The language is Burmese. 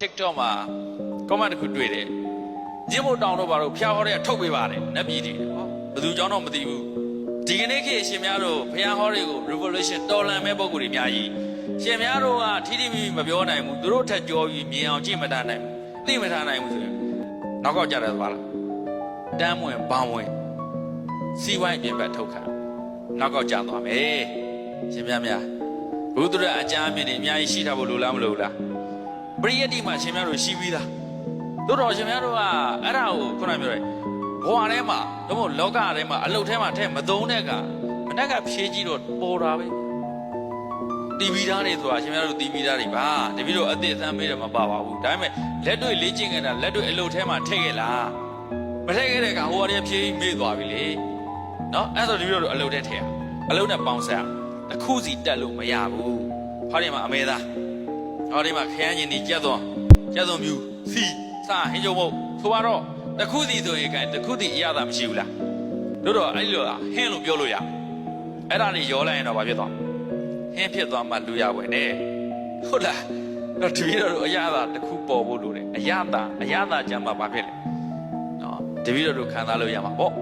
TikTok မှာ comment တစ်ခုတွေ့တယ်ညမို့တောင်းတော့ဘာလို့ဖျားဟောတဲ့ထုတ်ပေးပါတယ်နတ်ပြည်တွေဟောဘယ်သူကြောင့်တော့မသိဘူးဒီကနေ့ခေတ်ရှင်များတို့ဖျားဟောတွေကို revolution တော်လန်မဲ့ပုံကိုယ်တွေအများကြီးရှင်များတို့ကထီးထီးမီမပြောနိုင်ဘူးသူတို့ထက်ကြောပြီးမြင်အောင်ကြည့်မတတ်နိုင်ဘူးသိမထားနိုင်ဘူးဆိုရင်နောက်ကောက်ကြတယ်ပါလားတမ်းဝင်ဘောင်းဝင်စီဝိုင်းပြင်ပတ်ထုတ်ခံနောက်ကောက်ကြသွားမယ်ရှင်များဘုသူရအကြမ်းမြင်နေအများကြီးရှိထားဖို့လိုလားမလိုလားပရိယတ်တိမှာရှင်များတို့ရှိပြီးသားတို့တော်ရှင်များတို့ကအဲ့ဒါကိုခုနပြောတယ်ဘဝထဲမှာတော့မဟုတ်လောကထဲမှာအလုတ်ထဲမှာထဲမသုံးတဲ့ကမနက်ကဖြေးကြည့်တော့ပေါ်တာပဲတီဗီသားတွေဆိုတာရှင်များတို့တီဗီသားတွေပါတပည့်တို့အသစ်သမ်းပေးတယ်မပါပါဘူးဒါပေမဲ့လက်တွေ့လေ့ကျင့်ခဲ့တာလက်တွေ့အလုတ်ထဲမှာထည့်ခဲ့လားမထည့်ခဲ့တဲ့ကဟိုကတည်းကဖြေးမေ့သွားပြီလေနော်အဲ့ဆိုတပည့်တို့အလုတ်ထဲထည့်အလုတ်နဲ့ပေါင်းဆက်တစ်ခုစီတက်လို့မရဘူးဟောဒီမှာအမေသားဟောဒီမှာခရမ်းကျင်ဒီကြက်သွန်မြူစီစာဟင်းကျုံမုတ်ဆိုတော့တစ်ခုစီဆိုရင်ကတစ်ခုစီအရသာမရှိဘူးလားတို့တော့အဲ့လိုဟင်းလို့ပြောလို့ရအဲ့ဒါလေးရောလိုက်ရင်တော့ဘာဖြစ်သွားဟင်းဖြစ်သွားမှလူရဝင်နေဟုတ်လားတော့တပည့်တော်တို့အရသာတစ်ခုပေါ်ဖို့လိုတယ်အရသာကြမ်းမှဘာဖြစ်လဲနော်တပည့်တော်တို့ခံစားလို့ရမှာပေါ့